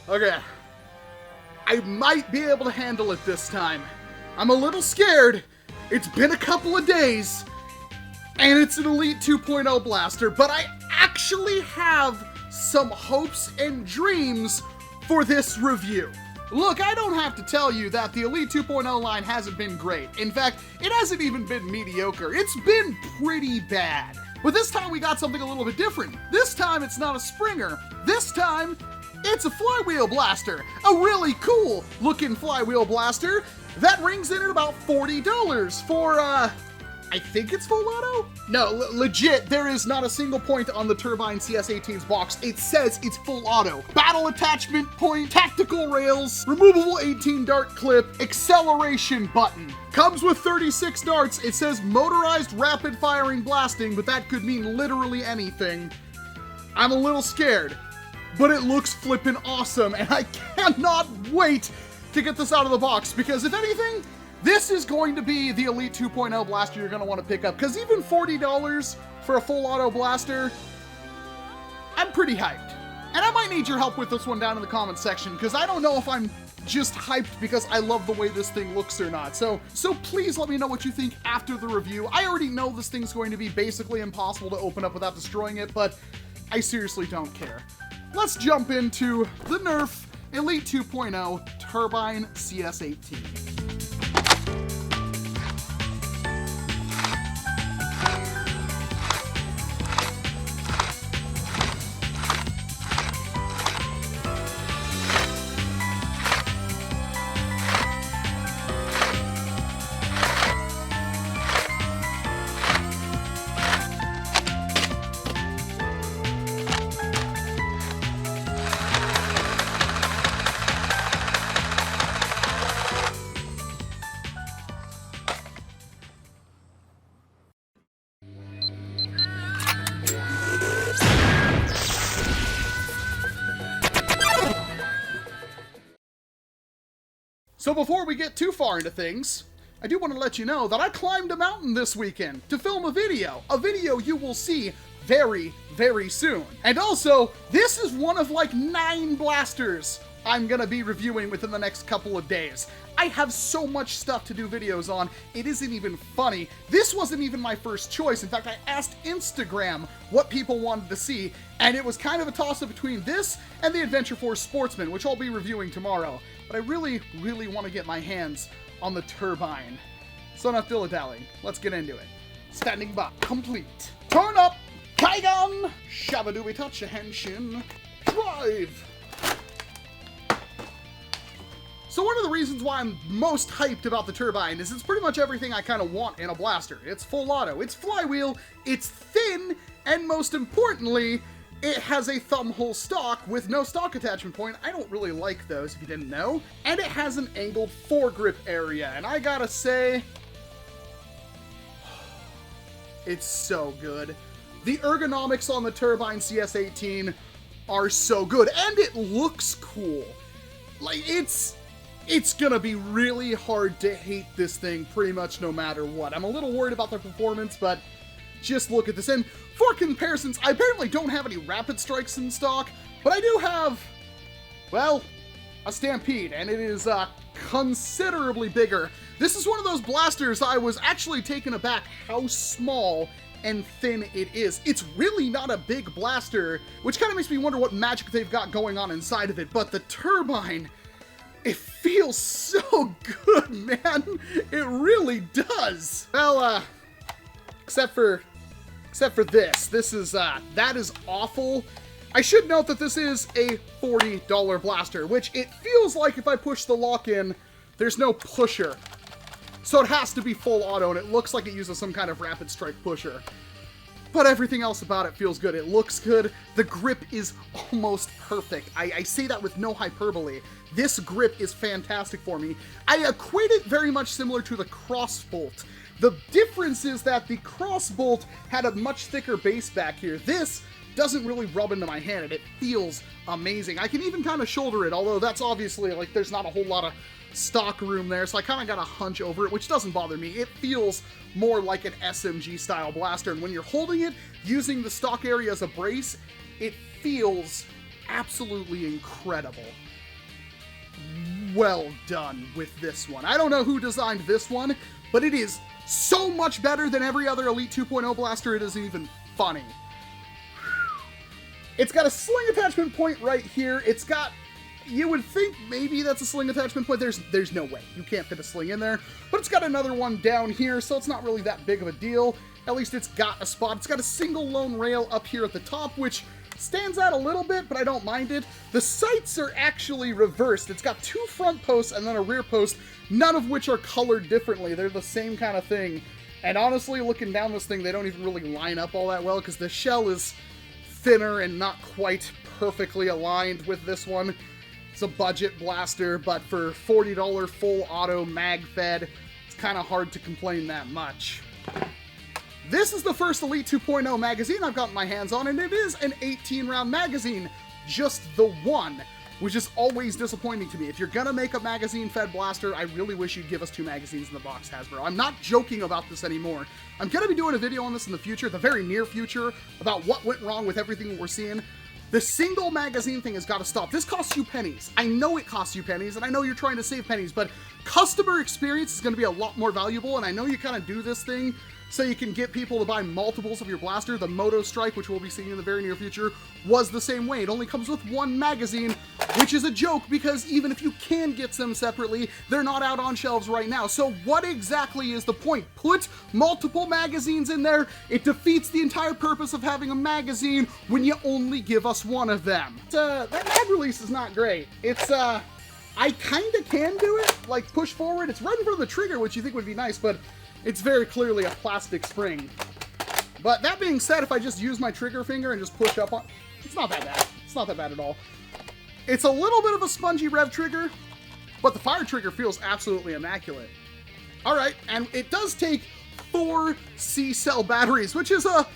Okay. I might be able to handle it this time. I'm a little scared. It's been a couple of days, and it's an Elite 2.0 blaster, but I actually have some hopes and dreams for this review. Look, I don't have to tell you that the Elite 2.0 line hasn't been great. In fact, it hasn't even been mediocre. It's been pretty bad. But this time we got something a little bit different. This time it's not a Springer. This time it's a flywheel blaster. A really cool looking flywheel blaster that rings in at about $40 for, I think it's full auto? No, legit, there is not a single point on the Turbine CS18's box. It says it's full auto. Battle attachment point, tactical rails, removable 18 dart clip, acceleration button. Comes with 36 darts. It says motorized rapid firing blasting, but that could mean literally anything. I'm a little scared, but it looks flippin' awesome, and I cannot wait to get this out of the box, because if anything, this is going to be the Elite 2.0 blaster you're going to want to pick up, because even $40 for a full auto blaster, I'm pretty hyped. And I might need your help with this one down in the comments section, because I don't know if I'm just hyped because I love the way this thing looks or not. So please let me know what you think after the review. I already know this thing's going to be basically impossible to open up without destroying it, but I seriously don't care. Let's jump into the NERF Elite 2.0 Turbine CS18. So before we get too far into things, I do want to let you know that I climbed a mountain this weekend to film a video you will see very, very soon. And also, this is one of like 9 blasters I'm gonna be reviewing within the next couple of days. I have so much stuff to do videos on, it isn't even funny. This wasn't even my first choice. In fact, I asked Instagram what people wanted to see, and it was kind of a toss-up between this and the Adventure Force Sportsman, which I'll be reviewing tomorrow. But I really, really want to get my hands on the Turbine. So enough dilly-dallying, let's get into it. Standing by, complete. Turn up, Kaigan, Shabadooby touch a henshin, drive. So one of the reasons why I'm most hyped about the Turbine is it's pretty much everything I kind of want in a blaster. It's full auto, it's flywheel, it's thin, and most importantly, it has a thumb hole stock with no stock attachment point. I don't really like those, if you didn't know. And it has an angled foregrip area, and I gotta say, it's so good. The ergonomics on the Turbine CS18 are so good, and it looks cool. Like, it's gonna be really hard to hate this thing pretty much no matter what. I'm a little worried about the performance, but just look at this. And for comparisons, I apparently don't have any rapid strikes in stock, but I do have, well, a Stampede, and it is considerably bigger. This is one of those blasters I was actually taken aback how small and thin it is. It's really not a big blaster, which kind of makes me wonder what magic they've got going on inside of it, but the Turbine, it feels so good, man. It really does. Well, except for this. This is, that is awful. I should note that this is a $40 blaster, which it feels like if I push the lock in, there's no pusher. So it has to be full auto, and it looks like it uses some kind of rapid strike pusher. But everything else about it feels good. It looks good. The grip is almost perfect. I say that with no hyperbole. This grip is fantastic for me. I equate it very much similar to the Crossbolt. The difference is that the Crossbolt had a much thicker base back here. This doesn't really rub into my hand, and it feels amazing. I can even kind of shoulder it, although that's obviously, like, there's not a whole lot of stock room there, so I kind of got a hunch over it, which doesn't bother me. It feels more like an SMG style blaster, and when you're holding it, using the stock area as a brace, it feels absolutely incredible. well done with this one. I don't know who designed this one, but it is so much better than every other Elite 2.0 blaster, it isn't even funny. It's got a sling attachment point right here. It's got, you would think maybe that's a sling attachment point. There's no way. You can't fit a sling in there. But it's got another one down here, so it's not really that big of a deal. At least it's got a spot. It's got a single lone rail up here at the top, which stands out a little bit, but I don't mind it. The sights are actually reversed. It's got two front posts and then a rear post, none of which are colored differently. They're the same kind of thing. And honestly, looking down this thing, they don't even really line up all that well because the shell is thinner and not quite perfectly aligned with this one. It's a budget blaster, but for $40 full auto mag fed, it's kind of hard to complain that much. This is the first Elite 2.0 magazine I've gotten my hands on, and it is an 18-round magazine. Just the one, which is always disappointing to me. If you're gonna make a magazine-fed blaster, I really wish you'd give us 2 magazines in the box, Hasbro. I'm not joking about this anymore. I'm gonna be doing a video on this in the future, the very near future, about what went wrong with everything we're seeing. The single magazine thing has got to stop. This costs you pennies. I know it costs you pennies, and I know you're trying to save pennies, but customer experience is going to be a lot more valuable, and I know you kind of do this thing so you can get people to buy multiples of your blaster. The Moto Strike, which we'll be seeing in the very near future, was the same way. It only comes with 1 magazine, which is a joke because even if you can get them separately, they're not out on shelves right now. So what exactly is the point? Put multiple magazines in there. It defeats the entire purpose of having a magazine when you only give us 1 of them. That mag release is not great. It's, I kind of can do it, like push forward. It's right in front of the trigger, which you think would be nice, but it's very clearly a plastic spring. But that being said, if I just use my trigger finger and just push up on, it's not that bad. It's not that bad at all. It's a little bit of a spongy rev trigger, but the fire trigger feels absolutely immaculate. All right, and it does take 4 C-cell batteries, which is a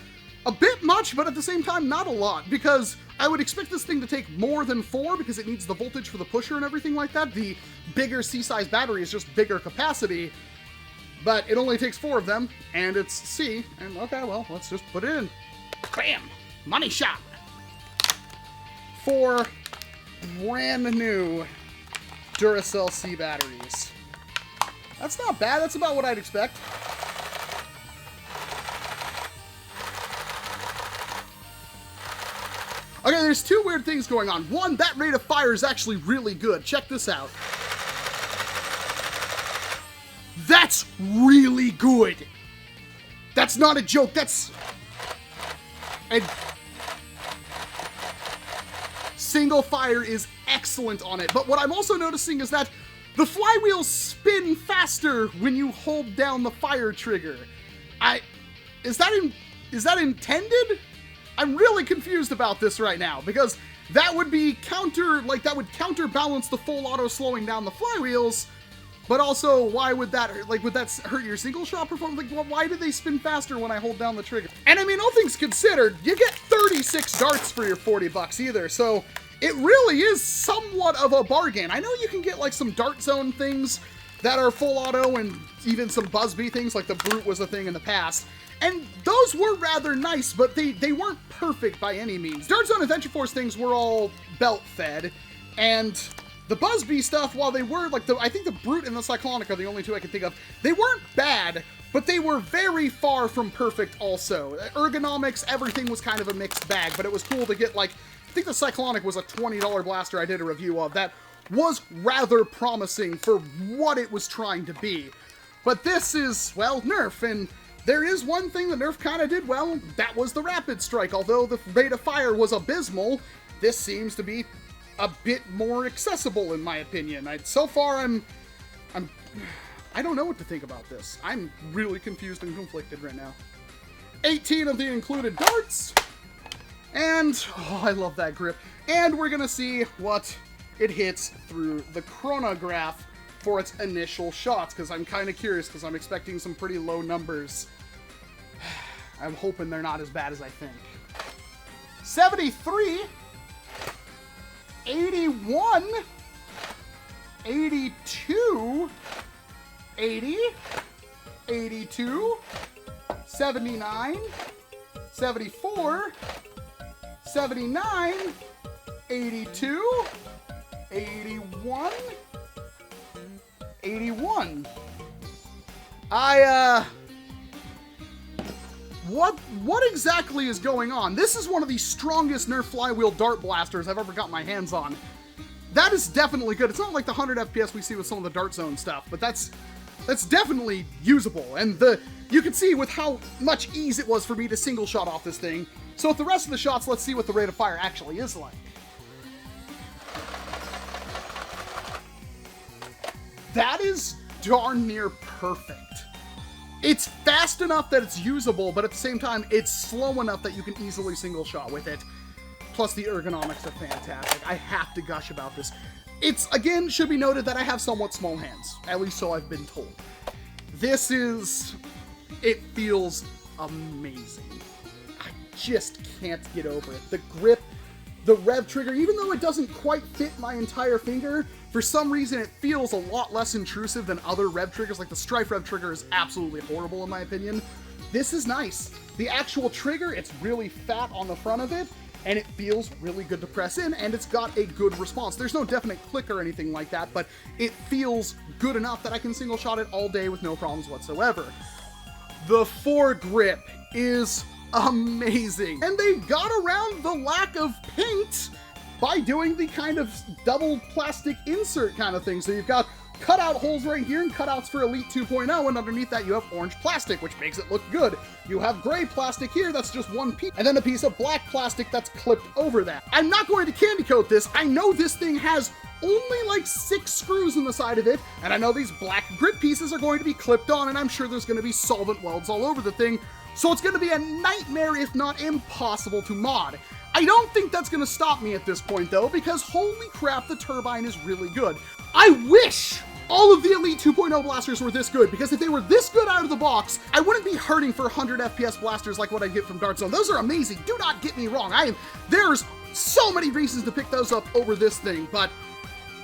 bit much, but at the same time, not a lot, because I would expect this thing to take more than 4 because it needs the voltage for the pusher and everything like that. The bigger C-size battery is just bigger capacity, but it only takes 4 of them, and it's C, and okay, well, let's just put it in. Bam! Money shot! 4 brand new Duracell C batteries. That's not bad, that's about what I'd expect. Okay, there's 2 weird things going on. One, that rate of fire is actually really good. Check this out. That's really good. That's not a joke. That's... And single fire is excellent on it. But what I'm also noticing is that the flywheels spin faster when you hold down the fire trigger. Is that intended? I'm really confused about this right now, because that would be that would counterbalance the full auto slowing down the flywheels, but also why would that hurt your single shot performance? Like, well, why do they spin faster when I hold down the trigger? And I mean, all things considered, you get 36 darts for your 40 bucks either, so it really is somewhat of a bargain. I know you can get like some dart zone things that are full auto and even some Blvd things, like the Brute was a thing in the past. And those were rather nice, but they weren't perfect by any means. Dart Zone Adventure Force things were all belt-fed, and the Blvd stuff, while they were, like, I think the Brute and the Cyclonic are the only 2 I can think of, they weren't bad, but they were very far from perfect also. Ergonomics, everything was kind of a mixed bag, but it was cool to get, like, I think the Cyclonic was a $20 blaster I did a review of that was rather promising for what it was trying to be. But this is, well, Nerf, and there is one thing that Nerf kind of did well, that was the Rapid Strike. Although the rate of fire was abysmal, this seems to be a bit more accessible in my opinion. So far, I don't know what to think about this. I'm really confused and conflicted right now. 18 of the included darts, and, oh, I love that grip. And we're gonna see what it hits through the chronograph for its initial shots, because I'm kind of curious, because I'm expecting some pretty low numbers. I'm hoping they're not as bad as I think. 73, 81, 82, 80, 82, 79, 74, 79, 82, 81, 81. What exactly is going on? This is one of the strongest Nerf flywheel dart blasters I've ever got my hands on. That is definitely good. It's not like the 100 FPS we see with some of the Dart Zone stuff, but that's definitely usable. And you can see with how much ease it was for me to single shot off this thing. So with the rest of the shots, let's see what the rate of fire actually is like. That is darn near perfect. It's fast enough that it's usable, but at the same time, it's slow enough that you can easily single shot with it. Plus, the ergonomics are fantastic. I have to gush about this. It's, again, should be noted that I have somewhat small hands. At least so I've been told. It feels amazing. I just can't get over it. The grip, the rev trigger, even though it doesn't quite fit my entire finger, for some reason it feels a lot less intrusive than other rev triggers. Like the Strife rev trigger is absolutely horrible in my opinion. This is nice. The actual trigger, it's really fat on the front of it, and it feels really good to press in, and it's got a good response. There's no definite click or anything like that, but it feels good enough that I can single shot it all day with no problems whatsoever. The foregrip is amazing, and they got around the lack of paint by doing the kind of double plastic insert kind of thing. So you've got cutout holes right here and cutouts for Elite 2.0, and underneath that you have orange plastic, which makes it look good. You have gray plastic here, that's just one piece, and then a piece of black plastic that's clipped over that. I'm not going to candy coat this. I know this thing has only like 6 screws in the side of it, and I know these black grip pieces are going to be clipped on, and I'm sure there's going to be solvent welds all over the thing, so it's going to be a nightmare, if not impossible, to mod. I don't think that's going to stop me at this point, though, because holy crap, the turbine is really good. I wish all of the Elite 2.0 blasters were this good, because if they were this good out of the box, I wouldn't be hurting for 100 FPS blasters like what I get from Dart Zone. Those are amazing. Do not get me wrong. There's so many reasons to pick those up over this thing, but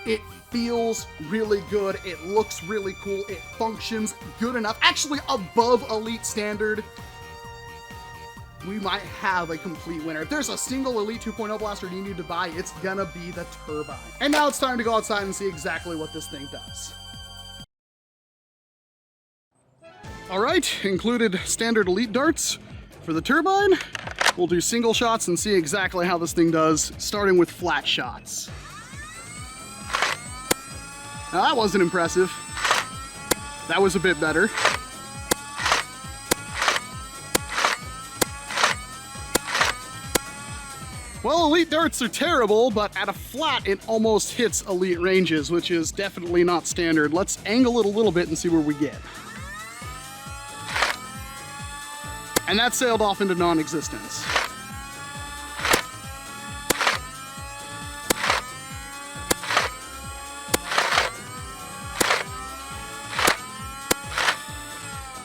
it feels really good. It looks really cool. It functions good enough. Actually, above Elite standard. We might have a complete winner. If there's a single Elite 2.0 blaster you need to buy, it's gonna be the turbine. And now it's time to go outside and see exactly what this thing does. All right, included standard Elite darts for the turbine. We'll do single shots and see exactly how this thing does, starting with flat shots. Now that wasn't impressive. That was a bit better. Well, Elite darts are terrible, but at a flat, it almost hits Elite ranges, which is definitely not standard. Let's angle it a little bit and see where we get. And that sailed off into non-existence.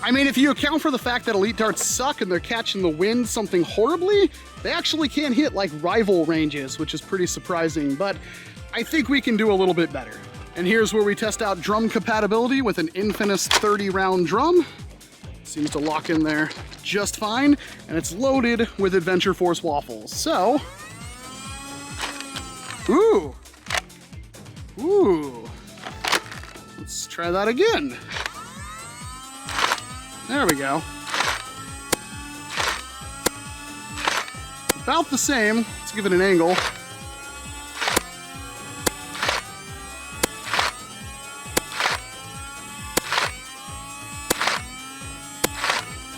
I mean, if you account for the fact that Elite darts suck and they're catching the wind something horribly, they actually can hit like rival ranges, which is pretty surprising, but I think we can do a little bit better. And here's where we test out drum compatibility with an Infinis 30 round drum. Seems to lock in there just fine, and it's loaded with Adventure Force waffles. So, ooh, let's try that again. There we go. About the same. Let's give it an angle.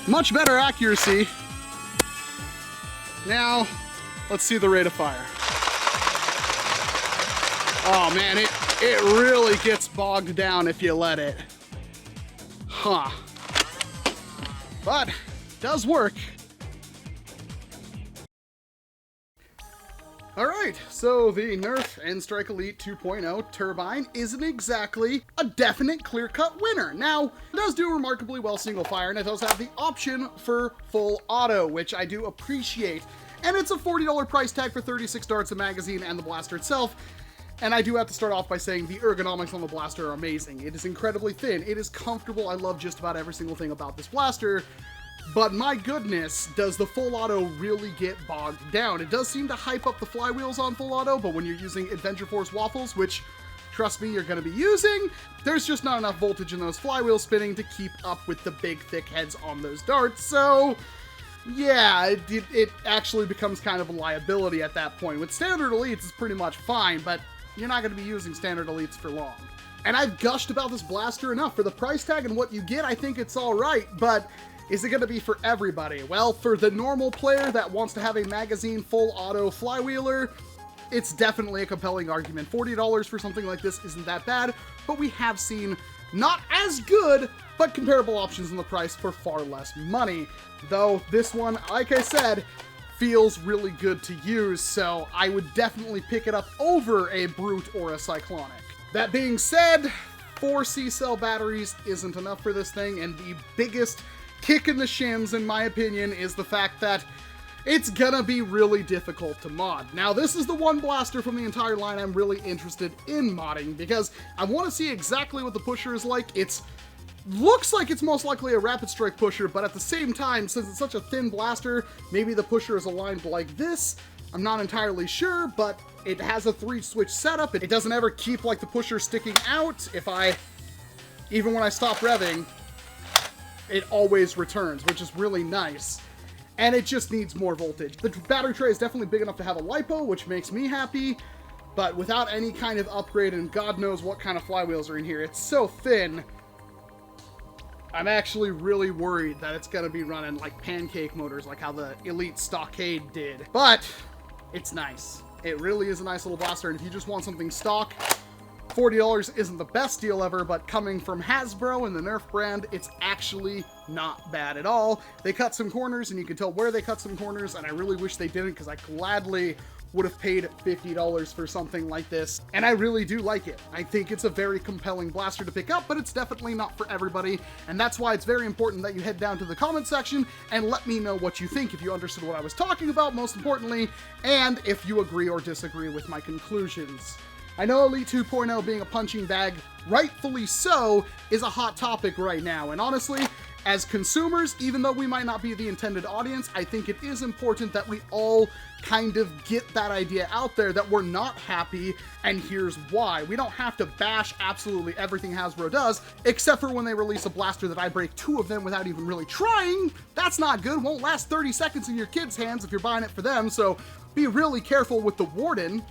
Much better accuracy. Now, let's see the rate of fire. Oh man, it really gets bogged down if you let it. Huh. But, does work. Alright, so the Nerf N-Strike Elite 2.0 Turbine isn't exactly a definite clear-cut winner. Now, it does do remarkably well single fire, and it does have the option for full auto, which I do appreciate. And it's a $40 price tag for 36 darts, a magazine, and the blaster itself. And I do have to start off by saying the ergonomics on the blaster are amazing. It is incredibly thin, it is comfortable, I love just about every single thing about this blaster, but my goodness, does the full auto really get bogged down. It does seem to hype up the flywheels on full auto, but when you're using Adventure Force waffles, which trust me, you're going to be using, there's just not enough voltage in those flywheels spinning to keep up with the big, thick heads on those darts, so yeah, it actually becomes kind of a liability at that point. With standard elites, it's pretty much fine, but you're not going to be using standard elites for long. And I've gushed about this blaster enough. For the price tag and what you get, I think it's alright, but is it going to be for everybody? Well, for the normal player that wants to have a magazine full-auto flywheeler, it's definitely a compelling argument. $40 for something like this isn't that bad, but we have seen not as good, but comparable options in the price for far less money. Though this one, like I said, feels really good to use, so I would definitely pick it up over a Brute or a Cyclonic. That being said, 4 C-cell batteries isn't enough for this thing, and the biggest kick in the shins, in my opinion, is the fact that it's gonna be really difficult to mod. Now, this is the one blaster from the entire line I'm really interested in modding, because I want to see exactly what the pusher is like. It looks like it's most likely a rapid strike pusher, but at the same time, since it's such a thin blaster, maybe the pusher is aligned like this. I'm not entirely sure, but it has a 3-switch setup. It doesn't ever keep like the pusher sticking out. Even when I stop revving, it always returns, which is really nice. And it just needs more voltage. The battery tray is definitely big enough to have a LiPo, which makes me happy, but without any kind of upgrade, and God knows what kind of flywheels are in here, it's so thin. I'm actually really worried that it's gonna be running like pancake motors, like how the Elite Stockade did. But it's nice. It really is a nice little blaster, and if you just want something stock, $40 isn't the best deal ever, but coming from Hasbro and the Nerf brand, it's actually not bad at all. They cut some corners, and you can tell where they cut some corners, and I really wish they didn't, because I gladly would have paid $50 for something like this, and I really do like it. I think it's a very compelling blaster to pick up, but it's definitely not for everybody, and that's why it's very important that you head down to the comment section and let me know what you think, if you understood what I was talking about, most importantly, and if you agree or disagree with my conclusions. I know Elite 2.0 being a punching bag, rightfully so, is a hot topic right now, and honestly, as consumers, even though we might not be the intended audience, I think it is important that we all kind of get that idea out there that we're not happy, and here's why. We don't have to bash absolutely everything Hasbro does, except for when they release a blaster that I break 2 of them without even really trying. That's not good. Won't last 30 seconds in your kids' hands if you're buying it for them, so be really careful with the Warden.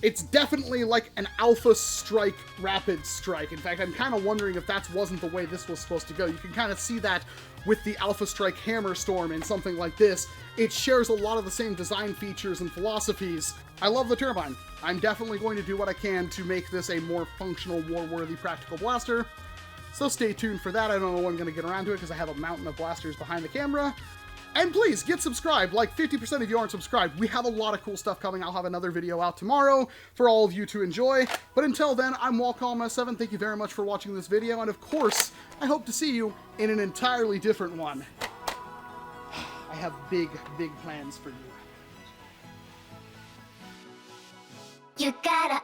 It's definitely like an Alpha Strike, Rapid Strike. In fact, I'm kind of wondering if that wasn't the way this was supposed to go. You can kind of see that with the Alpha Strike Hammer Storm and something like this. It shares a lot of the same design features and philosophies. I love the turbine. I'm definitely going to do what I can to make this a more functional, war-worthy practical blaster. So stay tuned for that. I don't know when I'm going to get around to it because I have a mountain of blasters behind the camera. And please, get subscribed. Like 50% of you aren't subscribed. We have a lot of cool stuff coming. I'll have another video out tomorrow for all of you to enjoy. But until then, I'm Walcom S7. Thank you very much for watching this video. And of course, I hope to see you in an entirely different one. I have big, big plans for you. You gotta